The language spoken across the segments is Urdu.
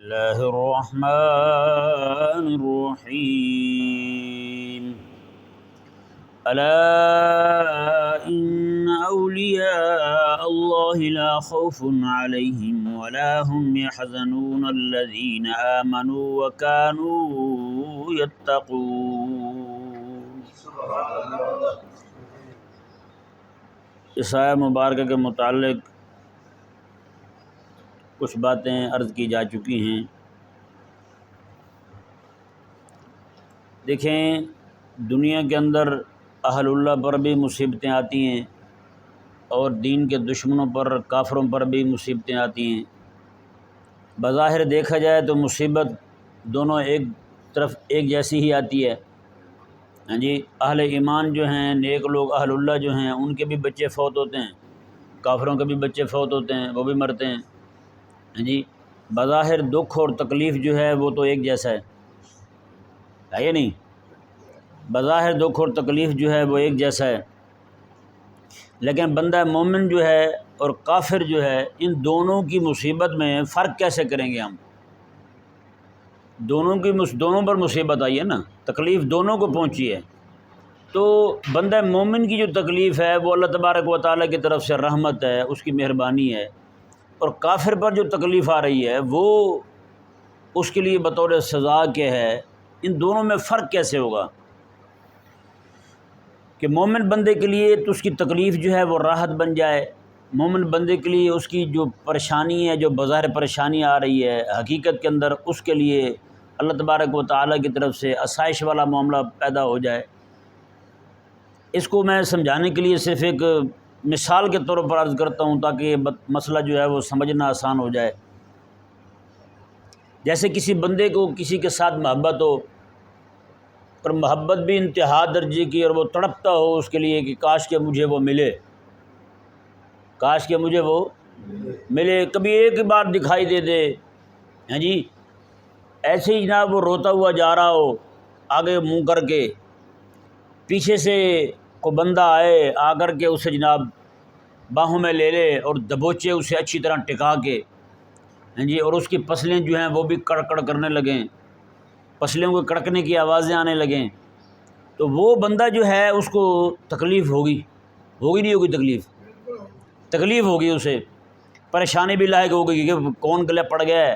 اللہ الرحمن الرحیم الا ان اولیاء اللہ لا خوف علیہم ولا هم يحزنون الذین آمنوا وكانوا يتقون۔ اس آیہ مبارکہ کے متعلق کچھ باتیں عرض کی جا چکی ہیں۔ دیکھیں، دنیا کے اندر اہل اللہ پر بھی مصیبتیں آتی ہیں اور دین کے دشمنوں پر، کافروں پر بھی مصیبتیں آتی ہیں۔ بظاہر دیکھا جائے تو مصیبت دونوں ایک طرف ایک جیسی ہی آتی ہے۔ ہاں جی، اہل ایمان جو ہیں، نیک لوگ، اہل اللہ جو ہیں، ان کے بھی بچے فوت ہوتے ہیں، کافروں کے بھی بچے فوت ہوتے ہیں، وہ بھی مرتے ہیں۔ ہاں جی، بظاہر دکھ اور تکلیف جو ہے وہ تو ایک جیسا ہے یا نہیں؟ بظاہر دکھ اور تکلیف جو ہے وہ ایک جیسا ہے، لیکن بندہ مومن جو ہے اور کافر جو ہے، ان دونوں کی مصیبت میں فرق کیسے کریں گے ہم؟ دونوں پر مصیبت آئی ہے نا، تکلیف دونوں کو پہنچی ہے۔ تو بندہ مومن کی جو تکلیف ہے وہ اللہ تبارک و تعالیٰ کی طرف سے رحمت ہے، اس کی مہربانی ہے، اور کافر پر جو تکلیف آ رہی ہے وہ اس کے لیے بطور سزا کے ہے۔ ان دونوں میں فرق کیسے ہوگا کہ مومن بندے کے لیے تو اس کی تکلیف جو ہے وہ راحت بن جائے، مومن بندے کے لیے اس کی جو پریشانی ہے، جو بظاہر پریشانی آ رہی ہے، حقیقت کے اندر اس کے لیے اللہ تبارک و تعالیٰ کی طرف سے آسائش والا معاملہ پیدا ہو جائے۔ اس کو میں سمجھانے کے لیے صرف ایک مثال کے طور پر عرض کرتا ہوں تاکہ یہ مسئلہ جو ہے وہ سمجھنا آسان ہو جائے۔ جیسے کسی بندے کو کسی کے ساتھ محبت ہو، اور محبت بھی انتہا درجے کی، اور وہ تڑپتا ہو اس کے لیے کہ کاش کہ مجھے وہ ملے، کاش کہ مجھے وہ ملے، کبھی ایک بار دکھائی دے دے۔ ہاں جی، ایسے ہی جناب وہ روتا ہوا جا رہا ہو، آگے منہ کر کے، پیچھے سے کوئی بندہ آئے، آ کر کے اسے جناب باہوں میں لے لے اور دبوچے اسے اچھی طرح ٹکا کے، ہاں جی، اور اس کی پسلیں جو ہیں وہ بھی کڑکڑ کرنے لگیں، پسلیوں کو کڑکنے کی آوازیں آنے لگیں، تو وہ بندہ جو ہے اس کو تکلیف ہوگی نہیں ہوگی؟ تکلیف ہوگی، اسے پریشانی بھی لاحق ہوگی کہ کون گلے پڑ گیا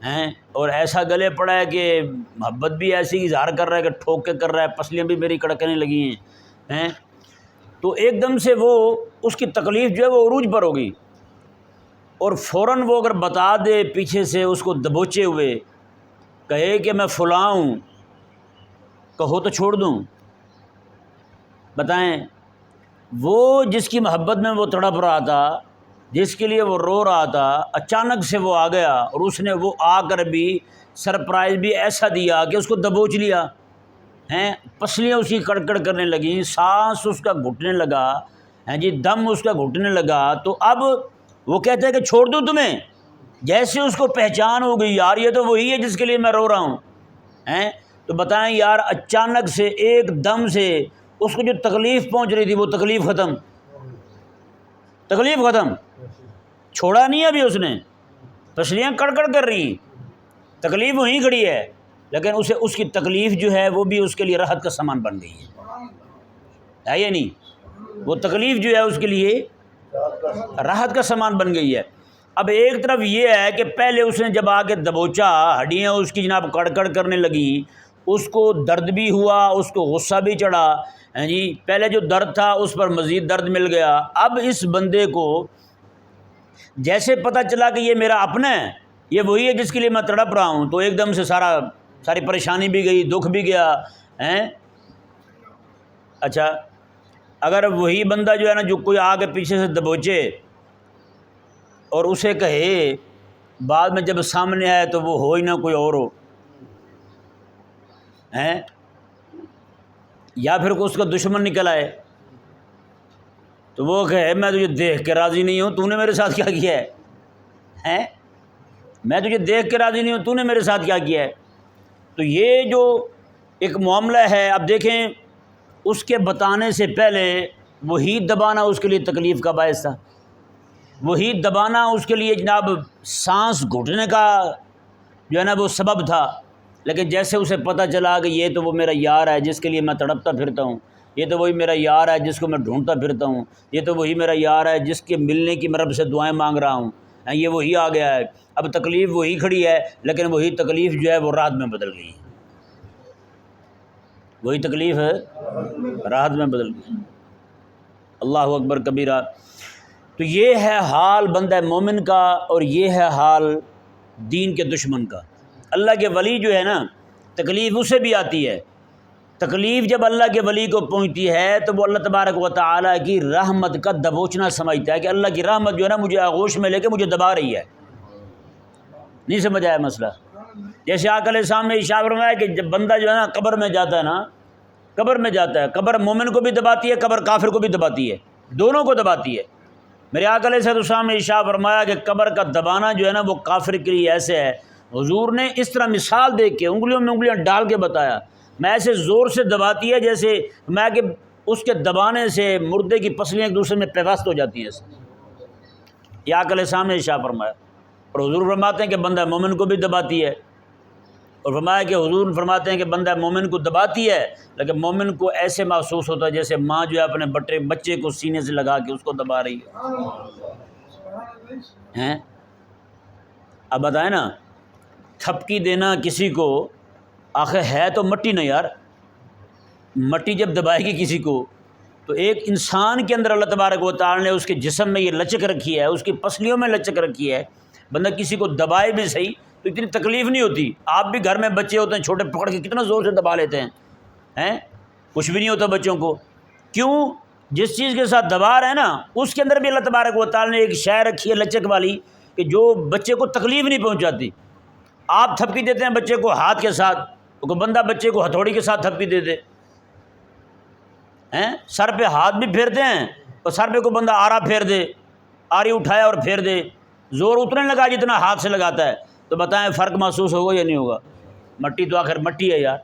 ہے، اور ایسا گلے پڑا ہے کہ محبت بھی ایسی اظہار کر رہا ہے کہ ٹھوک کے کر رہا ہے، پسلیاں بھی میری کڑکنے لگی ہیں۔ تو ایک دم سے وہ اس کی تکلیف جو ہے وہ عروج پر ہوگی، اور فوراً وہ اگر بتا دے پیچھے سے اس کو دبوچے ہوئے، کہے کہ میں فلاں ہوں، کہو تو چھوڑ دوں؟ بتائیں، وہ جس کی محبت میں وہ تڑپ رہا تھا، جس کے لیے وہ رو رہا تھا، اچانک سے وہ آ گیا، اور اس نے وہ آ کر بھی سرپرائز بھی ایسا دیا کہ اس کو دبوچ لیا ہیں، پسلیاں اس کی کڑکڑ کرنے لگیں، سانس اس کا گھٹنے لگا، ہیں جی، دم اس کا گھٹنے لگا۔ تو اب وہ کہتا ہے کہ چھوڑ دوں تمہیں؟ جیسے اس کو پہچان ہو گئی، یار یہ تو وہی ہے جس کے لیے میں رو رہا ہوں، ہیں؟ تو بتائیں یار، اچانک سے ایک دم سے اس کو جو تکلیف پہنچ رہی تھی وہ تکلیف ختم، چھوڑا نہیں ابھی اس نے، پسلیاں کڑکڑ کر رہی ہیں، تکلیف وہیں کھڑی ہے، لیکن اسے اس کی تکلیف جو ہے وہ بھی اس کے لیے راحت کا سامان بن گئی ہے یا نہیں؟ وہ تکلیف جو ہے اس کے لیے راحت کا سامان بن گئی ہے۔ اب ایک طرف یہ ہے کہ پہلے اس نے جب آگے دبوچا، ہڈیاں اس کی جناب کڑکڑ کرنے لگیں، اس کو درد بھی ہوا، اس کو غصہ بھی چڑھا، ہیں جی، پہلے جو درد تھا اس پر مزید درد مل گیا۔ اب اس بندے کو جیسے پتہ چلا کہ یہ میرا اپنا ہے، یہ وہی ہے جس کے لیے میں تڑپ رہا ہوں، تو ایک دم سے ساری پریشانی بھی گئی، دکھ بھی گیا ہیں۔ اچھا، اگر وہی بندہ جو ہے نا، جو کوئی آگے پیچھے سے دبوچے اور اسے کہے، بعد میں جب سامنے آئے تو وہ ہو ہی نہ کوئی اور ہو، ہیں، یا پھر کوئی اس کا دشمن نکل آئے، تو وہ کہے میں تجھے دیکھ کے راضی نہیں ہوں، تو نے میرے ساتھ کیا کیا ہے، ہیں؟ میں تجھے دیکھ کے راضی نہیں ہوں، تو نے میرے ساتھ کیا کیا ہے؟ تو یہ جو ایک معاملہ ہے، اب دیکھیں، اس کے بتانے سے پہلے وہی دبانا اس کے لیے تکلیف کا باعث تھا، وہی دبانا اس کے لیے جناب سانس گھٹنے کا جو ہے نا وہ سبب تھا، لیکن جیسے اسے پتہ چلا کہ یہ تو وہ میرا یار ہے جس کے لیے میں تڑپتا پھرتا ہوں، یہ تو وہی میرا یار ہے جس کو میں ڈھونڈتا پھرتا ہوں، یہ تو وہی میرا یار ہے جس کے ملنے کی میں رب سے دعائیں مانگ رہا ہوں، یہ وہی آ گیا ہے، اب تکلیف وہی کھڑی ہے، لیکن وہی تکلیف جو ہے وہ راحت میں بدل گئی ہے، وہی تکلیف ہے راحت میں بدل گئی۔ اللہ اکبر کبیرہ۔ تو یہ ہے حال بندہ مومن کا، اور یہ ہے حال دین کے دشمن کا۔ اللہ کے ولی جو ہے نا، تکلیف اسے بھی آتی ہے، تکلیف جب اللہ کے ولی کو پہنچتی ہے تو وہ اللہ تبارک و تعالیٰ کی رحمت کا دبوچنا سمجھتا ہے کہ اللہ کی رحمت جو ہے نا مجھے آغوش میں لے کے مجھے دبا رہی ہے۔ نہیں سمجھ آیا مسئلہ؟ جیسے آقا علیہ السلام نے ارشاد فرمایا کہ جب بندہ جو ہے نا قبر میں جاتا ہے نا، قبر میں جاتا ہے، قبر مومن کو بھی دباتی ہے، قبر کافر کو بھی دباتی ہے، دونوں کو دباتی ہے۔ میرے آقا علیہ السلام نے ارشاد فرمایا کہ قبر کا دبانا جو ہے نا وہ کافر کے لیے ایسے ہے، حضور نے اس طرح مثال دے کے انگلیوں میں انگلیاں ڈال کے بتایا، میں ایسے زور سے دباتی ہے جیسے میں کہ اس کے دبانے سے مردے کی پسلیاں ایک دوسرے میں پیوست ہو جاتی ہیں ایسے۔ یہ آقا علیہ السلام نے ارشاد فرمایا، اور حضور فرماتے ہیں کہ بندہ مومن کو بھی دباتی ہے، اور فرمایا کہ حضور فرماتے ہیں کہ بندہ مومن کو دباتی ہے، لیکن مومن کو ایسے محسوس ہوتا ہے جیسے ماں جو ہے اپنے بچے کو سینے سے لگا کے اس کو دبا رہی ہے۔ اب بتائیں نا، تھپکی دینا کسی کو آخر ہے تو مٹی نہ یار، مٹی جب دبائے گی کسی کو تو ایک انسان کے اندر اللہ تبارک و تعالی نے اس کے جسم میں یہ لچک رکھی ہے، اس کی پسلیوں میں لچک رکھی ہے، بندہ کسی کو دبائے بھی صحیح تو اتنی تکلیف نہیں ہوتی۔ آپ بھی گھر میں بچے ہوتے ہیں چھوٹے، پکڑ کے کتنا زور سے دبا لیتے ہیں، کچھ بھی نہیں ہوتا بچوں کو، کیوں؟ جس چیز کے ساتھ دبا رہے ہیں نا اس کے اندر بھی اللہ تبارک و تعالی نے ایک شے رکھی ہے لچک والی کہ جو بچے کو تکلیف نہیں پہنچاتی۔ آپ تھپکی دیتے ہیں بچے کو ہاتھ کے ساتھ، کوئی بندہ بچے کو ہتھوڑی کے ساتھ تھپکی دے دے، سر پہ ہاتھ بھی پھیرتے ہیں، اور سر پہ کوئی بندہ آرا پھیر دے، آری اٹھایا اور پھیر دے، زور اتنے لگا جتنا ہاتھ سے لگاتا ہے، تو بتائیں فرق محسوس ہوگا یا نہیں ہوگا؟ مٹی تو آخر مٹی ہے یار۔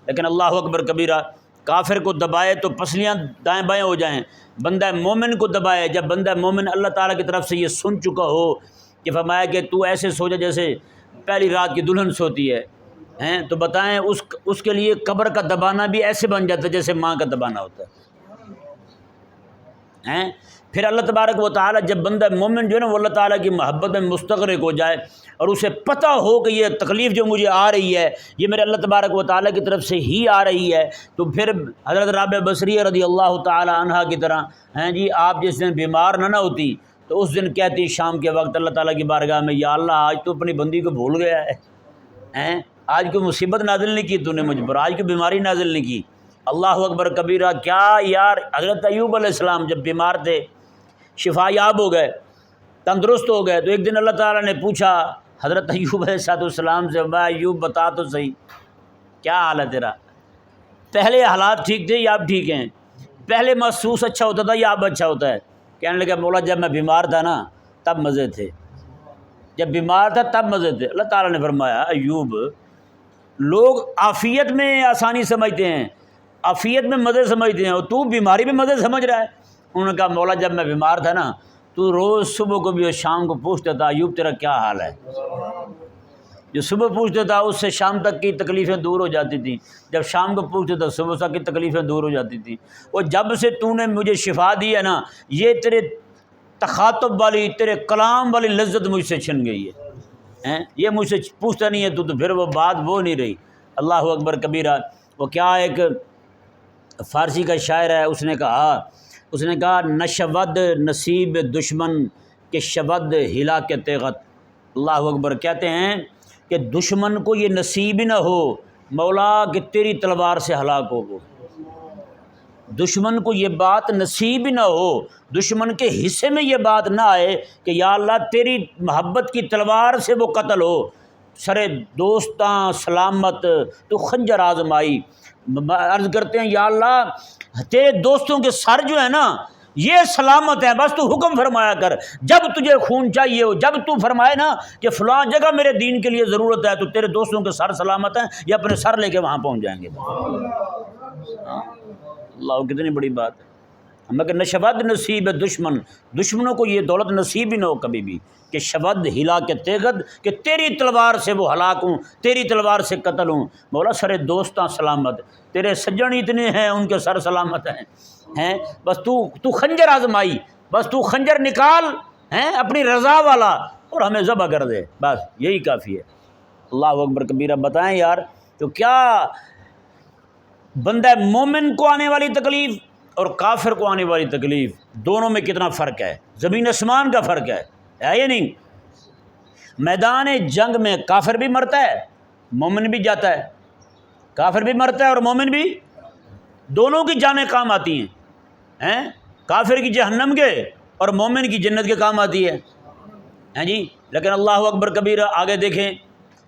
لیکن اللہ اکبر کبیرہ، کافر کو دبائے تو پسلیاں دائیں بائیں ہو جائیں، بندہ مومن کو دبائے، جب بندہ مومن اللہ تعالیٰ کی طرف سے یہ سن چکا ہو کہ فرمایا کہ تو ایسے سو جا جیسے پہلی رات کی دلہن سوتی ہے، تو بتائیں اس کے لیے قبر کا دبانا بھی ایسے بن جاتا ہے جیسے ماں کا دبانا ہوتا ہے۔ پھر اللہ تبارک و تعالیٰ جب بندہ مومن جو ہے نا وہ اللہ تعالیٰ کی محبت میں مستغرق ہو جائے اور اسے پتہ ہو کہ یہ تکلیف جو مجھے آ رہی ہے یہ میرے اللہ تبارک و تعالیٰ کی طرف سے ہی آ رہی ہے، تو پھر حضرت رابعہ بصریہ رضی اللہ تعالیٰ عنہا کی طرح جی آپ جس دن بیمار نہ ہوتی تو اس دن کہتی شام کے وقت اللہ تعالیٰ کی بارگاہ میں، یا اللہ آج تو اپنی بندی کو بھول گیا ہے، آج کوئی مصیبت نازل نہیں کی تو نے مجھ پر، آج کوئی بیماری نازل نہیں کی۔ اللہ اکبر کبیرہ۔ کیا یار، حضرت ایوب علیہ السلام جب بیمار تھے، شفا یاب ہو گئے، تندرست ہو گئے، تو ایک دن اللہ تعالیٰ نے پوچھا حضرت ایوب علیہ السلام سے، میں ایوب بتا تو صحیح کیا حال ہے تیرا، پہلے حالات ٹھیک تھے یا اب ٹھیک ہیں؟ پہلے محسوس اچھا ہوتا تھا یا اب اچھا ہوتا ہے؟ کہنے لگا مولا جب میں بیمار تھا نا تب مزے تھے، جب بیمار تھا تب مزے تھے۔ اللہ تعالیٰ نے فرمایا ایوب، لوگ عافیت میں آسانی سمجھتے ہیں، عافیت میں مزے سمجھتے ہیں، اور تو بیماری میں مزے سمجھ رہا ہے۔ انہوں نے کہا مولا جب میں بیمار تھا نا تو روز صبح کو بھی اور شام کو پوچھتا تھا ایوب تیرا کیا حال ہے، جو صبح پوچھتا تھا اس سے شام تک کی تکلیفیں دور ہو جاتی تھیں، جب شام کو پوچھتا تھا صبح تک کی تکلیفیں دور ہو جاتی تھیں۔ اور جب سے تو نے مجھے شفا دی ہے نا، یہ تیرے تخاطب والی، تیرے کلام والی لذت مجھ سے چھن گئی ہے، یہ مجھ سے پوچھتا نہیں ہے تو پھر وہ بات وہ نہیں رہی۔ اللہ اکبر کبیرہ۔ وہ کیا ایک فارسی کا شاعر ہے، اس نے کہا نشود نصیب دشمن کے شود ہلا کے تیغت۔ اللہ اکبر۔ کہتے ہیں کہ دشمن کو یہ نصیب نہ ہو مولا کہ تیری تلوار سے ہلاک ہو، وہ دشمن کو یہ بات نصیب نہ ہو، دشمن کے حصے میں یہ بات نہ آئے کہ یا اللہ تیری محبت کی تلوار سے وہ قتل ہو، سرے دوستاں سلامت تو خنجر آزمائی۔ عرض کرتے ہیں یا اللہ تیرے دوستوں کے سر جو ہے نا یہ سلامت ہیں، بس تو حکم فرمایا کر، جب تجھے خون چاہیے ہو، جب تو فرمائے نا کہ فلاں جگہ میرے دین کے لیے ضرورت ہے تو تیرے دوستوں کے سر سلامت ہیں، یہ اپنے سر لے کے وہاں پہنچ جائیں گے۔ اللہ کتنی بڑی بات ہے۔ مگر نہ شود نصیب دشمن، دشمنوں کو یہ دولت نصیب ہی نہ ہو کبھی بھی کہ شود ہلا کے تیغد، کہ تیری تلوار سے وہ ہلاک ہوں، تیری تلوار سے قتل ہوں۔ مولا سر دوستاں سلامت، تیرے سجن اتنے ہیں ان کے سر سلامت ہیں، بس تو خنجر آزمائی، بس تو خنجر نکال ہیں اپنی رضا والا اور ہمیں ذبح کر دے، بس یہی کافی ہے۔ اللہ اکبر کبیرہ۔ بتائیں یار، تو کیا بندہ مومن کو آنے والی تکلیف اور کافر کو آنے والی تکلیف، دونوں میں کتنا فرق ہے، زمین آسمان کا فرق ہے یا نہیں؟ میدان جنگ میں کافر بھی مرتا ہے، مومن بھی جاتا ہے، کافر بھی مرتا ہے اور مومن بھی، دونوں کی جانیں کام آتی ہیں، کافر کی جہنم کے اور مومن کی جنت کے کام آتی ہے، ہیں جی۔ لیکن اللہ اکبر کبیرہ، آگے دیکھیں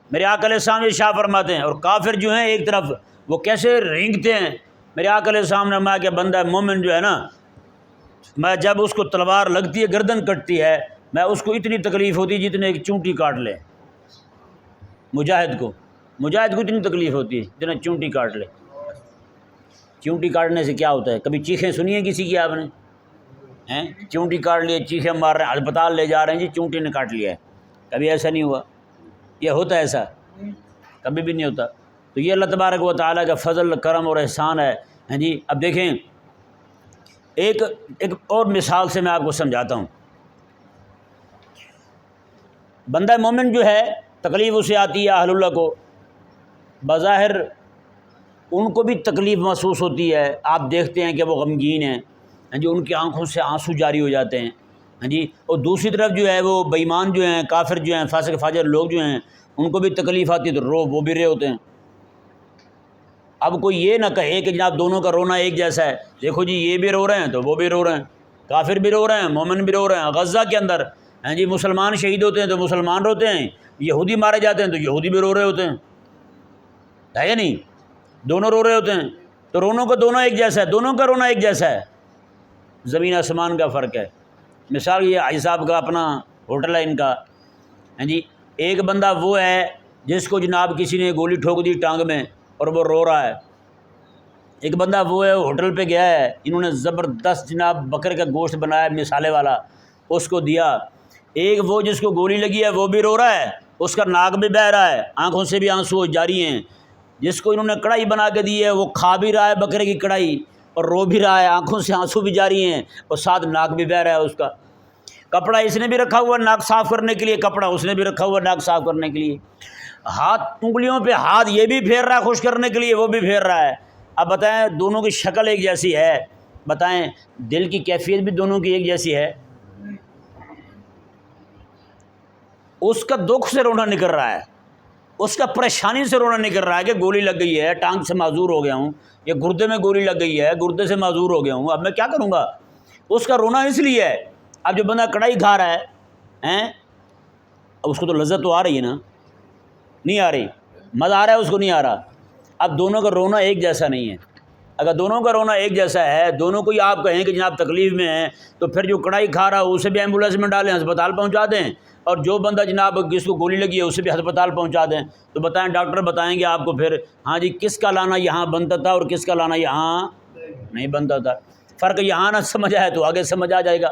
میرے آقا علیہ السلام ارشاد فرماتے ہیں، اور کافر جو ہیں ایک طرف وہ کیسے رینگتے ہیں، میرے آقا علیہ السلام نے فرمایا کہ بندہ مومن جو ہے نا، میں جب اس کو تلوار لگتی ہے، گردن کٹتی ہے، میں اس کو اتنی تکلیف ہوتی ہے جتنے ایک چونٹی کاٹ لے، مجاہد کو اتنی تکلیف ہوتی ہے جتنا چونٹی کاٹ لے۔ چونٹی کاٹنے سے کیا ہوتا ہے؟ کبھی چیخیں سنی ہیں کسی کی آپ نے؟ چونٹی کاٹ لیے، چیخیں مار رہے ہیں، ہسپتال لے جا رہے ہیں جی چونٹی نے کاٹ لیا ہے، کبھی ایسا نہیں ہوا؟ یہ ہوتا ہے ایسا؟ کبھی بھی نہیں ہوتا۔ تو یہ اللہ تبارک و تعالیٰ کا فضل، کرم اور احسان ہے، ہیں جی۔ اب دیکھیں ایک اور مثال سے میں آپ کو سمجھاتا ہوں۔ بندہ مومن جو ہے تکلیف اسے آتی ہے، اہل اللہ کو بظاہر ان کو بھی تکلیف محسوس ہوتی ہے، آپ دیکھتے ہیں کہ وہ غمگین ہیں، ہاں جی، ان کی آنکھوں سے آنسو جاری ہو جاتے ہیں، ہاں جی۔ اور دوسری طرف جو ہے وہ بے ایمان جو ہیں، کافر جو ہیں، فاسق فاجر لوگ جو ہیں، ان کو بھی تکلیف آتی ہے تو وہ بھی رہے ہوتے ہیں۔ اب کوئی یہ نہ کہے کہ جناب دونوں کا رونا ایک جیسا ہے، دیکھو جی یہ بھی رو رہے ہیں تو وہ بھی رو رہے ہیں، کافر بھی رو رہے ہیں، مومن بھی رو رہے ہیں۔ غزہ کے اندر ہیں جی مسلمان شہید ہوتے ہیں تو مسلمان روتے ہیں، یہودی مارے جاتے ہیں تو یہودی بھی رو رہے ہوتے ہیں، ہے یا نہیں؟ دونوں رو رہے ہوتے ہیں، تو رونوں کا دونوں ایک جیسا ہے، دونوں کا رونا ایک جیسا ہے، زمین آسمان کا فرق ہے۔ مثال یہ حاجی صاحب کا اپنا ہوٹل ہے ان کا، ہیں جی، ایک بندہ وہ ہے جس کو جناب کسی نے گولی ٹھوک دی ٹانگ میں اور وہ رو رہا ہے، ایک بندہ وہ ہے ہوٹل پہ گیا ہے، انہوں نے زبردست جناب بکرے کا گوشت بنایا مثالے والا، اس کو دیا۔ ایک وہ جس کو گولی لگی ہے وہ بھی رو رہا ہے، اس کا ناک بھی بہہ رہا ہے، آنکھوں سے بھی آنسو جاری ہیں۔ جس کو انہوں نے کڑھائی بنا کے دی ہے وہ کھا بھی رہا ہے بکرے کی کڑھائی اور رو بھی رہا ہے، آنکھوں سے آنسو بھی جاری ہیں اور ساتھ ناک بھی بہہ رہا ہے اس کا۔ کپڑا اس نے بھی رکھا ہوا ناک صاف کرنے کے لیے، کپڑا اس نے بھی رکھا ہوا ناک صاف کرنے کے لیے، ہاتھ انگلیوں پہ ہاتھ یہ بھی پھیر رہا ہے خوش کرنے کے لیے، وہ بھی پھیر رہا ہے۔ اب بتائیں دونوں کی شکل ایک جیسی ہے؟ بتائیں دل کی کیفیت بھی دونوں کی ایک جیسی ہے؟ اس کا دکھ سے رونا نکل رہا ہے، اس کا پریشانی سے رونا نکل رہا ہے کہ گولی لگ گئی ہے، ٹانگ سے معذور ہو گیا ہوں، یا گردے میں گولی لگ گئی ہے، گردے سے معذور ہو گیا ہوں، اب میں کیا کروں گا؟ اس کا رونا اس لیے ہے۔ اب جو بندہ کڑھائی کھا رہا ہے اب اس کو تو لذت تو آ رہی ہے نا، نہیں آ رہی، مزہ آ رہا ہے اس کو، نہیں آ رہا۔ اب دونوں کا رونا ایک جیسا نہیں ہے۔ اگر دونوں کا رونا ایک جیسا ہے، دونوں کو ہی آپ کہیں کہ جناب تکلیف میں ہیں، تو پھر جو کڑھائی کھا رہا ہے اسے بھی ایمبولینس میں ڈالیں، ہسپتال پہنچا دیں، اور جو بندہ جناب جس کو گولی لگی ہے اسے بھی ہسپتال پہنچا دیں، تو بتائیں ڈاکٹر بتائیں گے آپ کو پھر ہاں جی کس کا لانا یہاں بنتا تھا اور کس کا لانا یہاں نہیں بنتا تھا۔ فرق یہاں نہ سمجھ آئے تو آگے سمجھ آ جائے گا۔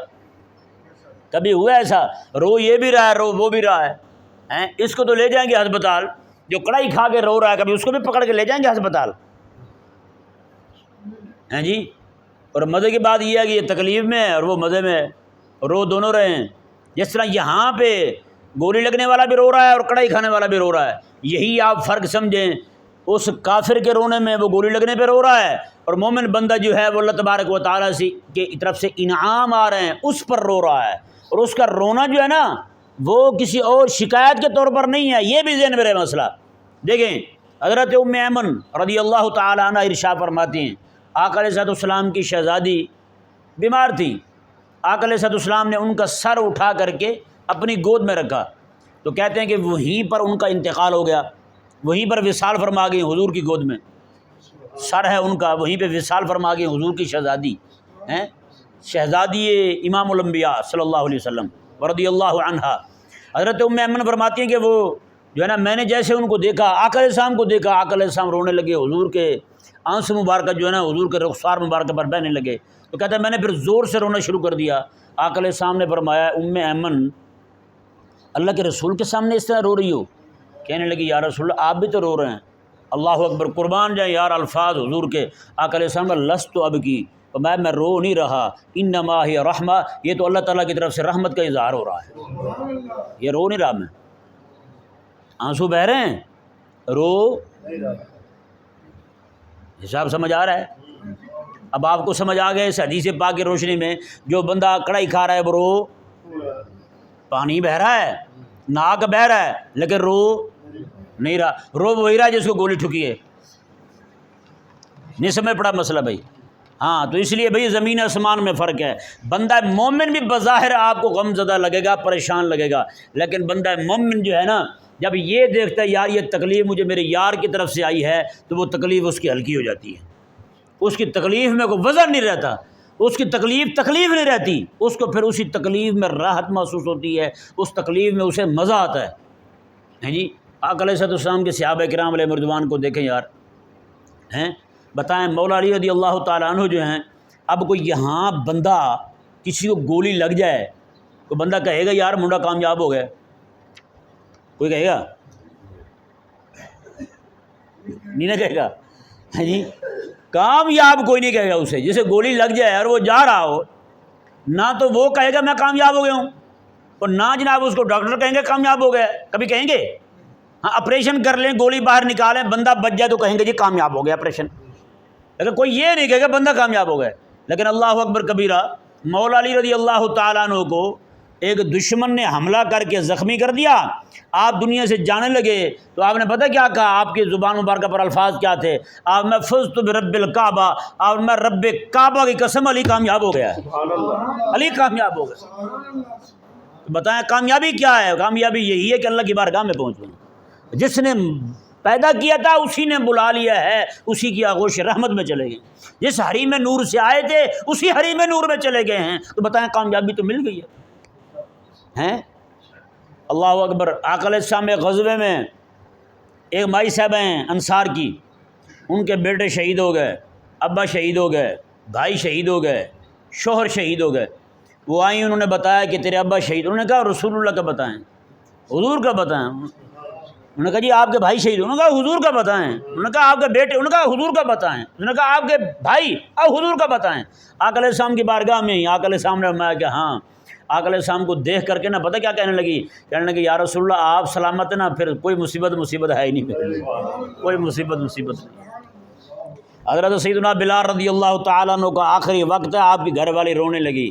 کبھی ہوا ایسا؟ رو یہ بھی رہا ہے، رو وہ بھی رہا ہے، اس کو تو لے جائیں گے ہسپتال، جو کڑھائی کھا کے رو رہا ہے کبھی اس کو بھی پکڑ کے لے جائیں گے ہسپتال، ہیں جی۔ اور مزے کی بات یہ ہے کہ یہ تکلیف میں ہے اور وہ مزے میں ہے، رو دونوں رہے ہیں۔ جس طرح یہاں پہ گولی لگنے والا بھی رو رہا ہے اور کڑھائی کھانے والا بھی رو رہا ہے، یہی آپ فرق سمجھیں۔ اس کافر کے رونے میں وہ گولی لگنے پہ رو رہا ہے، اور مومن بندہ جو ہے وہ اللہ تبارک و تعالیٰ کی طرف سے انعام آ رہے ہیں اس پر رو رہا ہے، اور اس کا رونا جو ہے نا وہ کسی اور شکایت کے طور پر نہیں ہے، یہ بھی ذہن میں رہے مسئلہ۔ دیکھیں حضرت ام ایمن رضی اللہ تعالیٰ عنہ ارشاد فرماتی ہیں، آقا علیہ السلام کی شہزادی بیمار تھی، آقا علیہ السلام نے ان کا سر اٹھا کر کے اپنی گود میں رکھا، تو کہتے ہیں کہ وہیں پر ان کا انتقال ہو گیا، وہیں پر وصال فرما گئی حضور کی گود میں، سر ہے ان کا، وہیں پہ وصال فرما گئی حضور کی شہزادی ہیں، شہزادی امام الانبیاء صلی اللہ علیہ وسلم رضی اللہ عنہا۔ حضرت ام ایمن فرماتی ہیں کہ وہ جو ہے نا میں نے جیسے ان کو دیکھا، آقا علیہ السلام کو دیکھا، آقا علیہ السلام رونے لگے، حضور کے آنسو مبارکہ جو ہے نا حضور کے رخسار مبارکہ پر بہنے لگے۔ تو کہتا ہے میں نے پھر زور سے رونا شروع کر دیا۔ آقا علیہ السلام نے فرمایا ام ایمن اللہ کے رسول کے سامنے اس طرح رو رہی ہو؟ کہنے لگی یا رسول اللہ آپ بھی تو رو رہے ہیں۔ اللہ اکبر، قربان جائیں یار الفاظ حضور کے۔ آقا علیہ السلام کا لست اب کی، میں رو نہیں رہا، انما ہی رحمہ، یہ تو اللہ تعالیٰ کی طرف سے رحمت کا اظہار ہو رہا ہے، یہ رو نہیں رہا میں، آنسو بہہ رہے ہیں، رو حساب سمجھ آ رہا ہے؟ اب آپ کو سمجھ آ گیا اس حدیث پاک کی روشنی میں، جو بندہ کڑھائی کھا رہا ہے وہ رو، پانی بہہ رہا ہے، ناک بہہ رہا ہے، لیکن رو نہیں رہا، رو وہی رہا جس کو گولی ٹھکی ہے۔ نہیں سمجھ پڑا مسئلہ بھائی؟ ہاں، تو اس لیے بھائی زمین آسمان میں فرق ہے۔ بندہ مومن بھی بظاہر آپ کو غم زدہ لگے گا، پریشان لگے گا، لیکن بندہ مومن جو ہے نا، جب یہ دیکھتا ہے یار یہ تکلیف مجھے میرے یار کی طرف سے آئی ہے، تو وہ تکلیف اس کی ہلکی ہو جاتی ہے، اس کی تکلیف میں کوئی وزن نہیں رہتا، اس کی تکلیف نہیں رہتی، اس کو پھر اسی تکلیف میں راحت محسوس ہوتی ہے، اس تکلیف میں اسے مزہ آتا ہے جی۔ آقا علیہ السلام کے صحابہ کرام علیہ رضوان کو دیکھیں یار، ہیں بتائیں مولا علی رضی اللہ تعالیٰ عنہ جو ہیں، اب کوئی یہاں بندہ کسی کو گولی لگ جائے، کوئی بندہ کہے گا یار منڈا کامیاب ہو گیا؟ کوئی کہے گا؟ نہیں نہ کہے گا، ہاں جی، کامیاب کوئی نہیں کہے گا اسے، جسے گولی لگ جائے اور وہ جا رہا ہو، نہ تو وہ کہے گا میں کامیاب ہو گیا ہوں، اور نہ جناب اس کو ڈاکٹر کہیں گے کامیاب ہو گیا، کبھی کہیں گے؟ ہاں آپریشن کر لیں، گولی باہر نکالیں، بندہ بچ جائے تو کہیں گے جی کامیاب ہو گیا آپریشن، لیکن کوئی یہ نہیں کہے گا بندہ کامیاب ہو گیا۔ لیکن اللہ اکبر کبیرہ، مولا علی رضی اللہ تعالیٰ عنہ کو ایک دشمن نے حملہ کر کے زخمی کر دیا، آپ دنیا سے جانے لگے، تو آپ نے پتہ کیا کہا؟ آپ کی زبان مبارکہ پر الفاظ کیا تھے؟ آپ میں فزت برب الکعبہ، اور میں رب کعبہ کی قسم علی کامیاب ہو گیا ہے، علی کامیاب ہو گیا۔ بتائیں کامیابی کیا ہے؟ کامیابی یہی ہے کہ اللہ کی بارگاہ میں پہنچ گئے، جس نے پیدا کیا تھا اسی نے بلا لیا ہے، اسی کی آغوش رحمت میں چلے گئے، جس حریم نور سے آئے تھے اسی حریم نور میں چلے گئے ہیں، تو بتائیں کامیابی تو مل گئی ہے۔ اللہ اکبر۔ آقا علیہ السلام ایک غزوے میں، ایک مائی صاحب ہیں انصار کی، ان کے بیٹے شہید ہو گئے، ابا شہید ہو گئے، بھائی شہید ہو گئے، شوہر شہید ہو گئے، وہ آئیں انہوں نے بتایا کہ تیرے ابا شہید، انہوں نے کہا رسول اللہ کا بتائیں، حضور کا بتائیں، انہوں نے کہا جی آپ کے بھائی شہید، انہوں نے کہا حضور کا بتائیں، انہوں نے کہا آپ کے بیٹے، انہوں نے کہا حضور کا بتائیں، انہوں نے کہا آپ کے بھائی، اب حضور کا بتائیں۔ آقا علیہ السلام کی بارگاہ میں ہی آقا علیہ السلام نے فرمایا کہ ہاں، آقا علیہ السلام کو دیکھ کر کے نا پتہ کیا کہنے لگی؟ کہنے لگی یا رسول اللہ آپ سلامت ہیں نا، پھر کوئی مصیبت ہے ہی نہیں، کوئی مصیبت نہیں۔ حضرت سیدنا بلال رضی اللہ تعالیٰ عنہ کا آخری وقت ہے، آپ کی گھر والی رونے لگی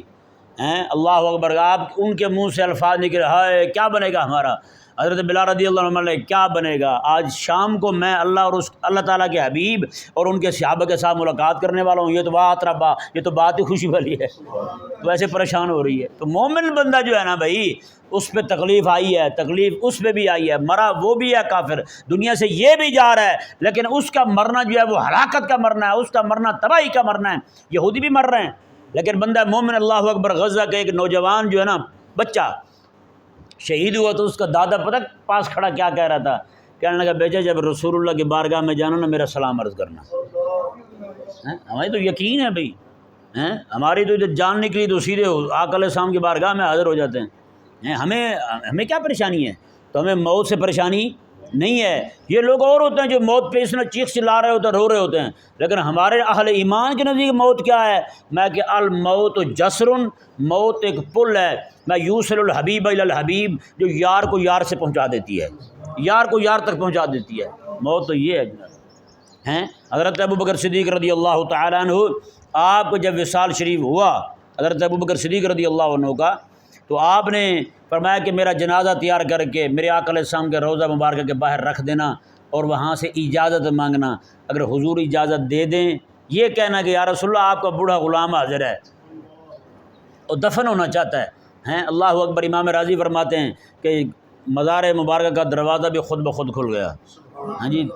ہیں، اللہ اکبر، آپ ان کے منہ سے الفاظ نکلے ہائے کیا بنے گا ہمارا۔ حضرت بلال رضی اللہ عنہ نے کیا بنے گا، آج شام کو میں اللہ اور اس اللہ تعالیٰ کے حبیب اور ان کے صحابہ کے ساتھ ملاقات کرنے والا ہوں، یہ تو بات ربا، یہ تو بات ہی خوشی والی ہے، تو ایسے پریشان ہو رہی ہے۔ تو مومن بندہ جو ہے نا بھائی، اس پہ تکلیف آئی ہے، تکلیف اس پہ بھی آئی ہے، مرا وہ بھی ہے کافر، دنیا سے یہ بھی جا رہا ہے، لیکن اس کا مرنا جو ہے وہ ہلاکت کا مرنا ہے، اس کا مرنا تباہی کا مرنا ہے، یہودی بھی مر رہے ہیں، لیکن بندہ مومن اللہ اکبر۔ غزہ کا ایک نوجوان جو ہے نا بچہ شہید ہوا، تو اس کا دادا پتہ پاس کھڑا کیا کہہ رہا تھا؟ کہنے لگا بیٹا جب رسول اللہ کی بارگاہ میں جانا نا میرا سلام عرض کرنا۔ ہماری تو یقین ہے بھائی، ہماری تو جب جان نکلی تو سیدھے آقا علیہ السلام کی بارگاہ میں حاضر ہو جاتے ہیں۔ ہمیں کیا پریشانی ہے؟ تو ہمیں موت سے پریشانی نہیں ہے۔ یہ لوگ اور ہوتے ہیں جو موت پہ اس میں چیخ چلا رہے ہوتے ہیں، رو رہے ہوتے ہیں، لیکن ہمارے اہل ایمان کے نزدیک موت کیا ہے؟ میں کہ الموت جسر، موت ایک پل ہے، میں یوصل الحبیب الی الحبیب، جو یار کو یار سے پہنچا دیتی ہے، یار کو یار تک پہنچا دیتی ہے۔ موت تو یہ ہے جناب، ہیں حضرت ابوبکر صدیق رضی اللہ تعالیٰ عنہ، آپ کو جب وصال شریف ہوا حضرت ابوبکر صدیق رضی اللہ عنہ کا، تو آپ نے فرمایا کہ میرا جنازہ تیار کر کے میرے آقا علیہ السلام کے روضہ مبارکہ کے باہر رکھ دینا، اور وہاں سے اجازت مانگنا، اگر حضور اجازت دے دیں یہ کہنا کہ یا رسول اللہ آپ کا بوڑھا غلام حاضر ہے اور دفن ہونا چاہتا ہے۔ اللہ اکبر۔ امام راضی فرماتے ہیں کہ مزار مبارکہ کا دروازہ بھی خود بخود کھل گیا، ہاں جی،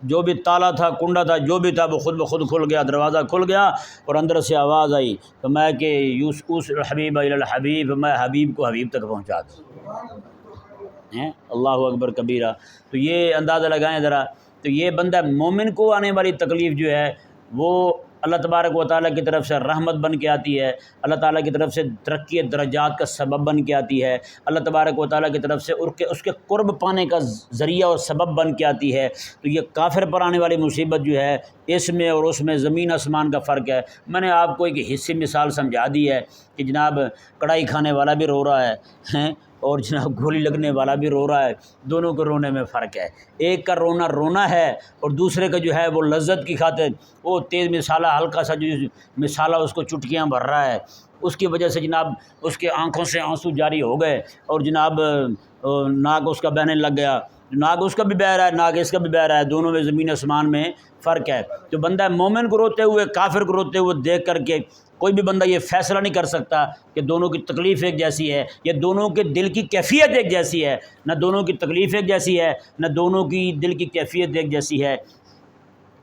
جو بھی تالا تھا، کنڈا تھا، جو بھی تھا وہ خود بخود کھل گیا، دروازہ کھل گیا، اور اندر سے آواز آئی تو میں کہ یوسف الحبیب الی الحبیب، میں حبیب کو حبیب تک پہنچا دوں۔ اللہ اکبر کبیرہ۔ تو یہ اندازہ لگائیں ذرا تو یہ بندہ مومن کو آنے والی تکلیف جو ہے وہ اللہ تبارک و تعالیٰ کی طرف سے رحمت بن کے آتی ہے، اللہ تعالیٰ کی طرف سے ترقی درجات کا سبب بن کے آتی ہے، اللہ تبارک و تعالیٰ کی طرف سے اس کے قرب پانے کا ذریعہ اور سبب بن کے آتی ہے۔ تو یہ کافر پر آنے والی مصیبت جو ہے اس میں اور اس میں زمین آسمان کا فرق ہے۔ میں نے آپ کو ایک حصی مثال سمجھا دی ہے کہ جناب کڑھائی کھانے والا بھی رو رہا ہے اور جناب گولی لگنے والا بھی رو رہا ہے، دونوں کے رونے میں فرق ہے۔ ایک کا رونا رونا ہے اور دوسرے کا جو ہے وہ لذت کی خاطر وہ تیز مسالہ ہلکا سا جو مسالہ اس کو چٹکیاں بھر رہا ہے، اس کی وجہ سے جناب اس کے آنکھوں سے آنسو جاری ہو گئے اور جناب ناک اس کا بہنے لگ گیا، ناک اس کا بھی بہہ رہا ہے، ناک اس کا بھی بہہ رہا ہے، دونوں میں زمین آسمان میں فرق ہے۔ تو بندہ مومن کو روتے ہوئے کافر کو روتے ہوئے دیکھ کر کے کوئی بھی بندہ یہ فیصلہ نہیں کر سکتا کہ دونوں کی تکلیف ایک جیسی ہے یا دونوں کے دل کی کیفیت ایک جیسی ہے، نہ دونوں کی تکلیف ایک جیسی ہے نہ دونوں کی دل کی کیفیت ایک جیسی ہے۔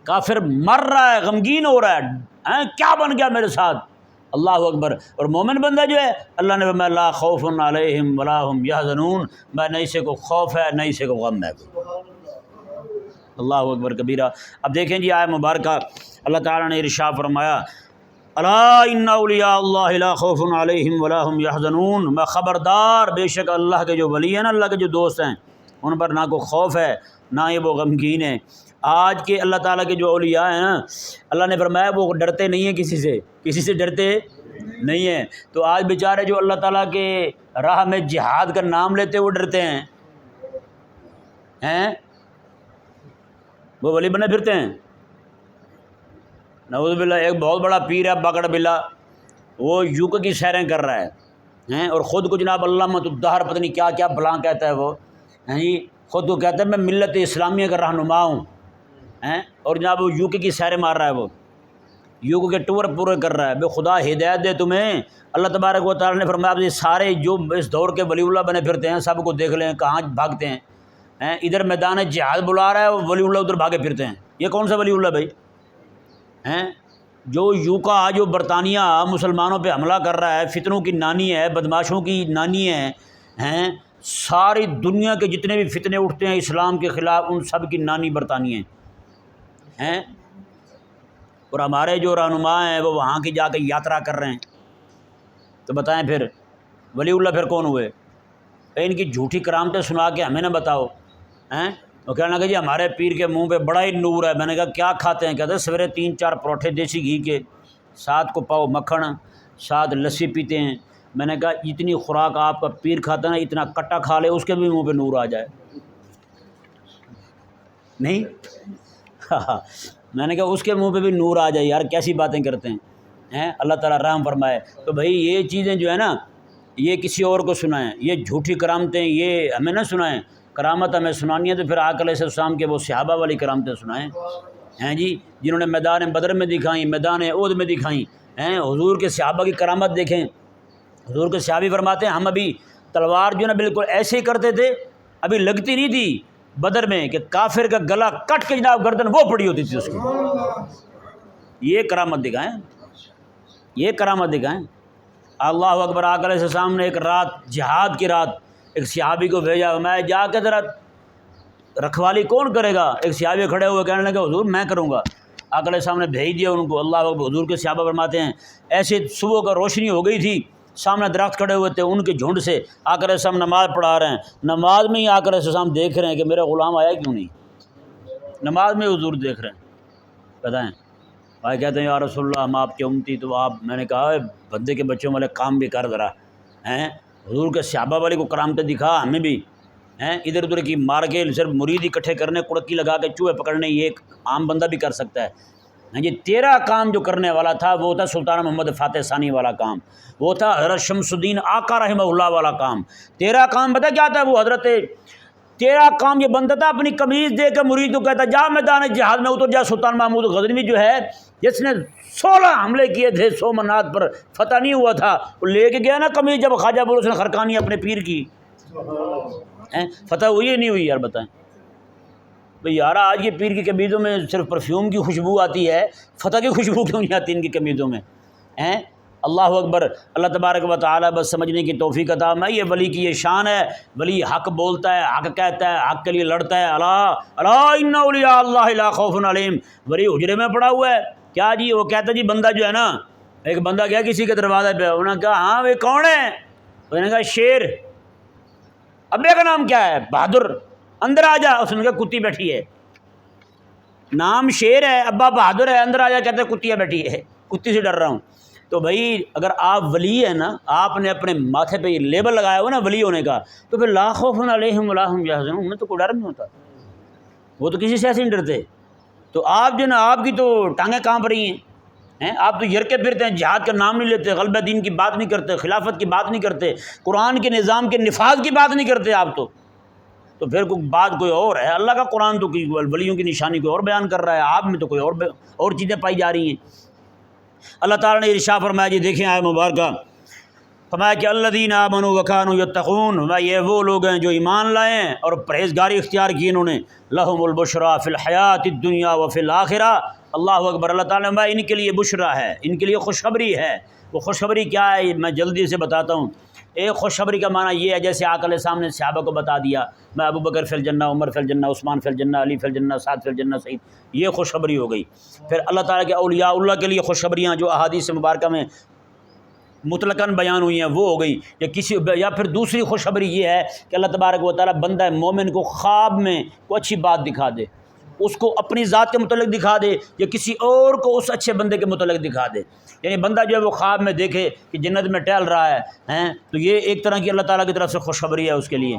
کافر مر رہا ہے، غمگین ہو رہا ہے، کیا بن گیا میرے ساتھ، اللہ اکبر۔ اور مومن بندہ جو ہے اللہ نے فرمایا لا خوف علیہم ولا هم یحزنون، میں نہ اسے کو خوف ہے نہ اسے کو غم ہے۔ اللہ اکبر کبیرہ۔ اب دیکھیں جی آیت مبارکہ اللہ تعالیٰ نے ارشاد فرمایا الا ان اولیاء اللہ لا خوف علیہم ولا هم یحزنون، میں خبردار بے شک اللہ کے جو ولی ہیں نا، اللہ کے جو دوست ہیں، ان پر نہ کوئی خوف ہے نہ ہی وہ غمگین ہیں۔ آج کے اللہ تعالیٰ کے جو اولیاء ہیں نا، اللہ نے فرمایا وہ ڈرتے نہیں ہیں کسی سے ڈرتے نہیں ہیں۔ تو آج بیچارے جو اللہ تعالیٰ کے راہ میں جہاد کا نام لیتے وہ ڈرتے ہیں، وہ ولی بنے پھرتے ہیں، نعوذ باللہ۔ ایک بہت بڑا پیر ہے بکڑ بلا، وہ یوکے کی سیریں کر رہا ہے اور خود کو جناب علامۃ الدہر پتہ نہیں کیا کیا بلاں کہتا ہے وہ، جی خود کو کہتا ہے میں ملت اسلامیہ کا رہنما ہوں، اور جناب وہ یوکے کی سیریں مار رہا ہے، وہ یوکے کے ٹور پورے کر رہا ہے۔ بے خدا ہدایت دے تمہیں، اللہ تبارک و تعالیٰ نے فرمایا یہ سارے جو اس دور کے ولی اللہ بنے پھرتے ہیں سب کو دیکھ لیں کہاں بھاگتے ہیں، ادھر میدان جہاد بلا رہا ہے ولی اللہ ادھر بھاگے پھرتے ہیں۔ یہ کون سا ولی اللہ بھائی؟ جو یوکا جو برطانیہ مسلمانوں پہ حملہ کر رہا ہے، فتنوں کی نانی ہے، بدماشوں کی نانی ہے، ساری دنیا کے جتنے بھی فتنے اٹھتے ہیں اسلام کے خلاف ان سب کی نانی برطانیہ ہیں، اور ہمارے جو رہنما ہیں وہ وہاں کی جا کے یاترا کر رہے ہیں۔ تو بتائیں پھر ولی اللہ پھر کون ہوئے؟ ان کی جھوٹی کرامتیں سنا کے ہمیں نہ بتاؤ۔ وہ کہنے لگا جی ہمارے پیر کے منہ پہ بڑا ہی نور ہے۔ میں نے کہا کیا کھاتے ہیں؟ کہتے ہیں سویرے 3-4 پروٹھے دیسی گھی کے، ساتھ کو پاؤ مکھن، ساتھ لسی پیتے ہیں۔ میں نے کہا اتنی خوراک آپ کا پیر کھاتا ہے نا، اتنا کٹا کھا لے اس کے بھی منہ پہ نور آ جائے نہیں؟ میں نے کہا اس کے منہ پہ بھی نور آ جائے، یار کیسی باتیں کرتے ہیں، اللہ تعالیٰ رحم فرمائے۔ تو بھائی یہ چیزیں جو ہے نا یہ کسی اور کو سنائیں، یہ جھوٹی کرامتیں یہ ہمیں نہ سنائیں۔ کرامت ہمیں سنانی ہے تو پھر آقا علیہ السلام کے وہ صحابہ والی کرامتیں سنائیں، جی جنہوں نے میدان بدر میں دکھائیں، میدان احد میں دکھائیں، حضور کے صحابہ کی کرامت دیکھیں۔ حضور کے صحابی فرماتے ہیں ہم ابھی تلوار جو ہے نا بالکل ایسے ہی کرتے تھے، ابھی لگتی نہیں تھی بدر میں کہ کافر کا گلا کٹ کے جناب گردن وہ پڑی ہوتی تھی اس کی۔ یہ کرامت دکھائیں، یہ کرامت دکھائیں۔ اللہ اکبر۔ آقا علیہ السلام نے ایک رات جہاد کی رات ایک صحابی کو بھیجا، میں جا کے ذرا رکھوالی کون کرے گا؟ ایک صحابی کھڑے ہوئے کہنے لگے حضور میں کروں گا۔ آقا علیہ السلام نے بھیج دیا ان کو۔ اللہ اکبر۔ حضور کے صحابہ فرماتے ہیں ایسے صبح کا روشنی ہو گئی تھی، سامنے درخت کھڑے ہوئے تھے، ان کے جھنڈ سے آقا علیہ السلام نماز پڑھا رہے ہیں، نماز میں ہی آقا علیہ السلام دیکھ رہے ہیں کہ میرا غلام آیا کیوں نہیں، نماز میں حضور دیکھ رہے ہیں۔ بتائیں بھائی کہتے ہیں یا رسول اللہ ہم آپ کے امتی، تو آپ میں نے کہا بندے کے بچوں والے کام بھی کر ذرا، حضور کے صحابہ والے کو کرامتیں دکھا ہمیں بھی، ادھر ادھر کی مار کے صرف مرید اکٹھے کرنے، کڑکی لگا کے چوہے پکڑنے یہ ایک عام بندہ بھی کر سکتا ہے۔ یہ تیرا کام جو کرنے والا تھا وہ تھا سلطان محمد فاتح ثانی والا کام، وہ تھا حضرت شمس الدین آقا رحمہ اللہ والا کام۔ تیرا کام پتہ کیا تھا؟ وہ حضرت تیرا کام یہ بنتا تھا اپنی قمیض دے کے مرید کو کہتا جا میدان جہاد میں اتر جا۔ سلطان محمود غزنوی جو ہے جس نے 16 حملے کیے تھے سومنات پر، فتح نہیں ہوا تھا، وہ لے کے گیا نا قمیض، جب خواجہ بولو نے خرکانی اپنے پیر کی، فتح ہوئی یا نہیں ہوئی؟ یار بتائیں بھئی یار آج کے پیر کی قمیضوں میں صرف پرفیوم کی خوشبو آتی ہے، فتح کی خوشبو کیوں نہیں آتی ان کی قمیضوں میں؟ اللہ اکبر، اللہ تبارک و تعالی بس سمجھنے کی توفیق عطا فرمائے۔ یہ ولی کی یہ شان ہے، ولی حق بولتا ہے، حق کہتا ہے، حق کے لیے لڑتا ہے۔ الا ان اولیاء اللہ لا خوف علیہم، ولی حجرے میں پڑا ہوا ہے کیا جی، وہ کہتا جی بندہ جو ہے نا، ایک بندہ گیا کسی کے دروازے پہ، انہوں نے کہا ہاں وہ کون ہے؟ انہوں نے کہا شیر۔ ابے کا نام کیا ہے؟ بہادر۔ اندر آ جا۔ اس نے کہا کتی بیٹھی ہے۔ نام شیر ہے، ابا بہادر ہے، اندر آ جا کہتے کتیاں بیٹھی ہے، کتی سے ڈر رہا ہوں۔ تو بھائی اگر آپ ولی ہیں نا، آپ نے اپنے ماتھے پہ یہ لیبل لگایا ہوا نا ولی ہونے کا، تو پھر لا خوف علیہم ولا هم يحزنون، انہیں تو کوئی ڈر نہیں ہوتا، وہ تو کسی سے ایسے نہیں ڈرتے۔ تو آپ جو نا، آپ کی تو ٹانگیں کانپ رہی ہیں، آپ تو یرکے پھرتے ہیں، جہاد کا نام نہیں لیتے، غلبہ دین کی بات نہیں کرتے، خلافت کی بات نہیں کرتے، قرآن کے نظام کے نفاذ کی بات نہیں کرتے آپ تو پھر کوئی بات کوئی اور ہے۔ اللہ کا قرآن تو ولیوں کی نشانی کوئی اور بیان کر رہا ہے، آپ میں تو کوئی اور چیزیں پائی جا رہی ہیں۔ اللہ تعالیٰ نے ارشاد فرمایا جی دیکھیں آیت مبارکہ، فرمایا کہ الذین آمنوا وکانوا یتقون، یہ وہ لوگ ہیں جو ایمان لائے ہیں اور پرہیزگاری اختیار کی انہوں نے، لہم البشریٰ فی الحیات الدنیا وفی الآخرہ۔ اللہ اکبر، اللہ تعالیٰ نے ان کے لیے بشریٰ ہے، ان کے لیے خوشخبری ہے۔ وہ خوشخبری کیا ہے میں جلدی سے بتاتا ہوں۔ ایک خوشخبری کا معنی یہ ہے جیسے آقا علیہ السلام نے صحابہ کو بتا دیا، میں ابو بکر فی الجنہ، عمر فی الجنہ، عثمان فی الجنہ، علی فی الجنہ، سعد فی الجنہ، سعید، یہ خوشخبری ہو گئی۔ پھر اللہ تعالیٰ کے اولیاء اللہ کے لیے خوشخبریاں جو احادیث مبارکہ میں مطلقاً بیان ہوئی ہیں وہ ہو گئی، یا پھر دوسری خوشخبری یہ ہے کہ اللہ تبارک و تعالیٰ بندہ مومن کو خواب میں کوئی اچھی بات دکھا دے، اس کو اپنی ذات کے متعلق دکھا دے یا کسی اور کو اس اچھے بندے کے متعلق دکھا دے۔ یعنی بندہ جو ہے وہ خواب میں دیکھے کہ جنت میں ٹہل رہا ہے تو یہ ایک طرح کی اللہ تعالیٰ کی طرف سے خوشخبری ہے اس کے لیے،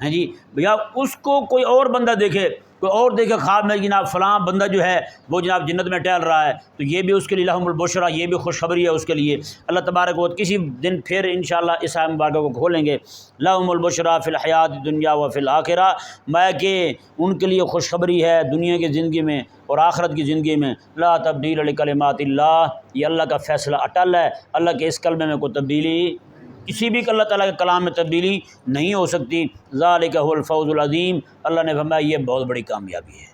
ہیں جی۔ یا اس کو کوئی اور بندہ دیکھے، کوئی اور دیکھے خواب میں جناب فلاں بندہ جو ہے وہ جناب جنت میں ٹہل رہا ہے، تو یہ بھی اس کے لیے لہم البشریٰ، یہ بھی خوشخبری ہے اس کے لیے۔ اللہ تبارک و کسی دن پھر انشاءاللہ اس آیت مبارکہ کو کھولیں گے، لہم البشریٰ فی الحیات الدنیا و فی الآخرہ، میں کہ ان کے لیے خوشخبری ہے دنیا کی زندگی میں اور آخرت کی زندگی میں۔ لا تبدیل لکلمات اللہ، یہ اللہ کا فیصلہ اٹل ہے، اللہ کے اس کلمے میں کوئی تبدیلی، کسی بھی اللہ تعالیٰ کے کلام میں تبدیلی نہیں ہو سکتی۔ ذالک هو الفوز العظیم، اللہ نے فرمایا یہ بہت بڑی کامیابی ہے۔